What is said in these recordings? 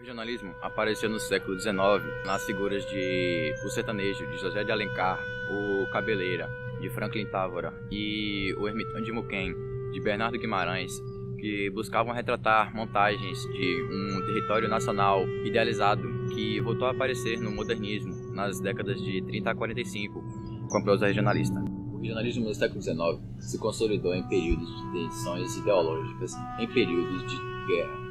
regionalismo apareceu no século XIX nas figuras de o sertanejo, de José de Alencar, o Cabeleira, de Franklin Távora e o Ermitão de Muquem, de Bernardo Guimarães, que buscavam retratar montagens de um território nacional idealizado que voltou a aparecer no modernismo nas décadas de 30 a 45, com a prosa regionalista. O regionalismo no século XIX se consolidou em períodos de tensões ideológicas, em períodos de guerra.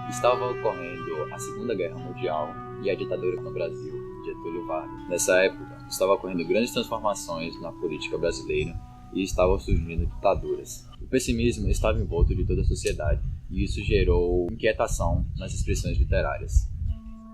Estava ocorrendo a Segunda Guerra Mundial e a ditadura no Brasil, de Getúlio Vargas. Nessa época, estavam ocorrendo grandes transformações na política brasileira e estavam surgindo ditaduras. O pessimismo estava envolto de toda a sociedade e isso gerou inquietação nas expressões literárias.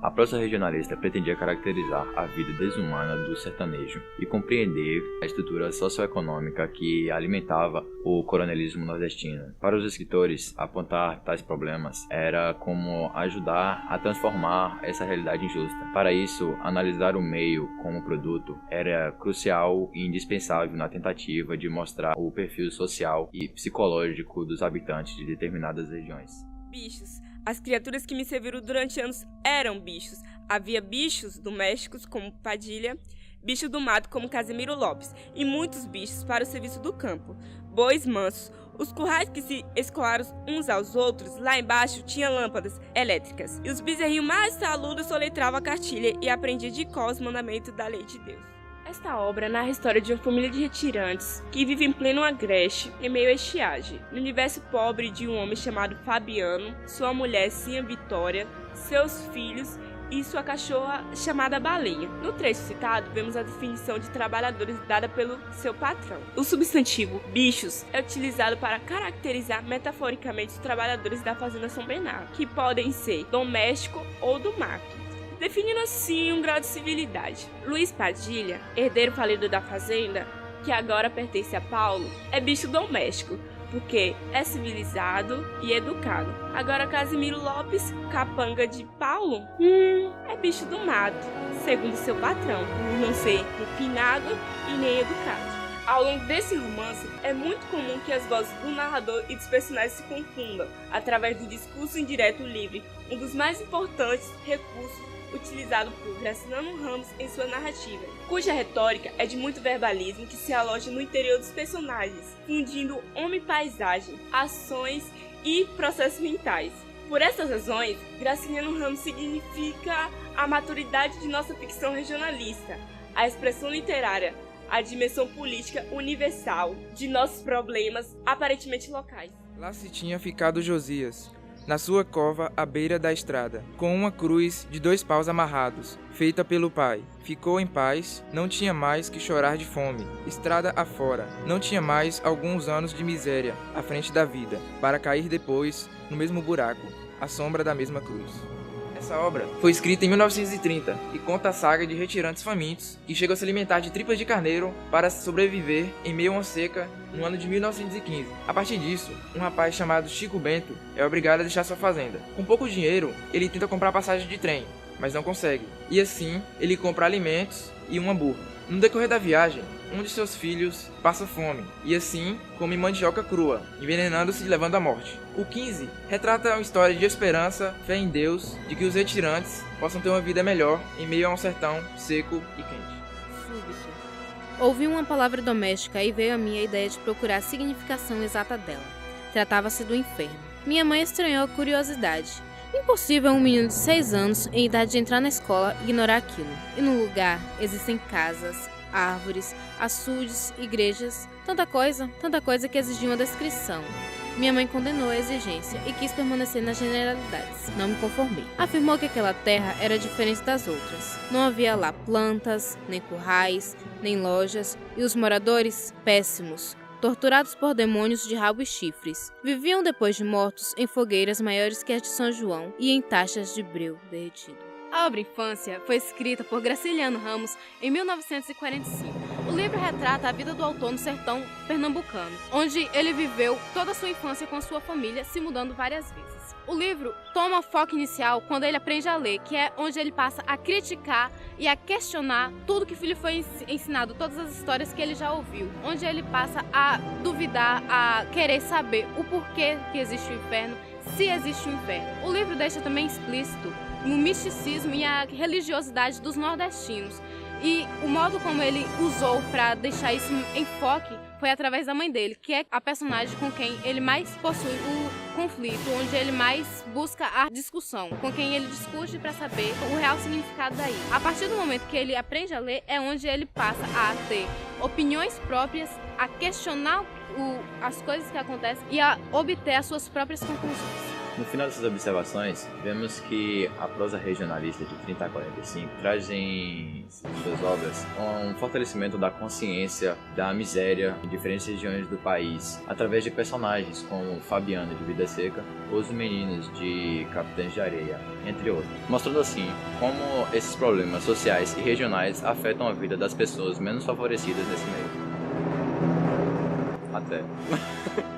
A prosa regionalista pretendia caracterizar a vida desumana do sertanejo e compreender a estrutura socioeconômica que alimentava o coronelismo nordestino. Para os escritores, apontar tais problemas era como ajudar a transformar essa realidade injusta. Para isso, analisar o meio como produto era crucial e indispensável na tentativa de mostrar o perfil social e psicológico dos habitantes de determinadas regiões. Bichos. As criaturas que me serviram durante anos eram bichos. Havia bichos domésticos, como Padilha, bicho do mato, como Casimiro Lopes, e muitos bichos para o serviço do campo. Bois mansos. Os currais que se escoaram uns aos outros, lá embaixo, tinham lâmpadas elétricas. E os bezerrinhos mais saludos soletravam a cartilha e aprendiam de cor os mandamentos da lei de Deus. Esta obra narra a história de uma família de retirantes que vive em pleno agreste, em meio à estiagem, no universo pobre de um homem chamado Fabiano, sua mulher Sinha Vitória, seus filhos e sua cachorra chamada Balinha. No trecho citado, vemos a definição de trabalhadores dada pelo seu patrão. O substantivo bichos é utilizado para caracterizar metaforicamente os trabalhadores da fazenda São Bernardo, que podem ser doméstico ou do mato, definindo assim um grau de civilidade. Luiz Padilha, herdeiro falido da fazenda, que agora pertence a Paulo, é bicho doméstico, porque é civilizado e educado. Agora Casimiro Lopes, capanga de Paulo, é bicho do mato, segundo seu patrão, por não ser refinado e nem educado. Ao longo desse romance, é muito comum que as vozes do narrador e dos personagens se confundam, através do discurso indireto livre, um dos mais importantes recursos utilizado por Graciliano Ramos em sua narrativa, cuja retórica é de muito verbalismo que se aloja no interior dos personagens, fundindo homem-paisagem, ações e processos mentais. Por essas razões, Graciliano Ramos significa a maturidade de nossa ficção regionalista, a expressão literária, a dimensão política universal de nossos problemas aparentemente locais. Lá se tinha ficado Josias, na sua cova à beira da estrada, com uma cruz de 2 paus amarrados, feita pelo pai. Ficou em paz, não tinha mais que chorar de fome, estrada afora, não tinha mais alguns anos de miséria à frente da vida, para cair depois no mesmo buraco, à sombra da mesma cruz. Essa obra foi escrita em 1930 e conta a saga de retirantes famintos que chegam a se alimentar de tripas de carneiro para sobreviver em meio a uma seca no ano de 1915. A partir disso, um rapaz chamado Chico Bento é obrigado a deixar sua fazenda. Com pouco dinheiro, ele tenta comprar passagem de trem, mas não consegue. E assim, ele compra alimentos e uma burra. No decorrer da viagem, um de seus filhos passa fome e assim come mandioca crua, envenenando-se e levando à morte. O 15 retrata uma história de esperança, fé em Deus, de que os retirantes possam ter uma vida melhor em meio a um sertão seco e quente. Súbito. Ouvi uma palavra doméstica e veio a mim a ideia de procurar a significação exata dela. Tratava-se do inferno. Minha mãe estranhou a curiosidade. Impossível um menino de 6 anos, em idade de entrar na escola, ignorar aquilo. E no lugar existem casas, árvores, açudes, igrejas, tanta coisa que exigia uma descrição. Minha mãe condenou a exigência e quis permanecer nas generalidades. Não me conformei. Afirmou que aquela terra era diferente das outras. Não havia lá plantas, nem currais, nem lojas, e os moradores, péssimos, torturados por demônios de rabo e chifres. Viviam depois de mortos em fogueiras maiores que as de São João e em taxas de breu derretido. A obra Infância foi escrita por Graciliano Ramos em 1945. O livro retrata a vida do autor no sertão pernambucano, onde ele viveu toda a sua infância com a sua família, se mudando várias vezes. O livro toma foco inicial quando ele aprende a ler, que é onde ele passa a criticar e a questionar tudo que lhe foi ensinado, todas as histórias que ele já ouviu, onde ele passa a duvidar, a querer saber o porquê que existe o inferno, se existe um inferno. O livro deixa também explícito o misticismo e a religiosidade dos nordestinos. E o modo como ele usou para deixar isso em foque foi através da mãe dele, que é a personagem com quem ele mais possui o conflito, onde ele mais busca a discussão, com quem ele discute para saber o real significado daí. A partir do momento que ele aprende a ler, é onde ele passa a ter opiniões próprias, a questionar as coisas que acontecem e a obter as suas próprias conclusões. No final dessas observações, vemos que a prosa regionalista de 30 a 45 traz em suas obras um fortalecimento da consciência da miséria em diferentes regiões do país, através de personagens como Fabiano de Vida Seca, Os Meninos de Capitães de Areia, entre outros, mostrando assim como esses problemas sociais e regionais afetam a vida das pessoas menos favorecidas nesse meio. Até.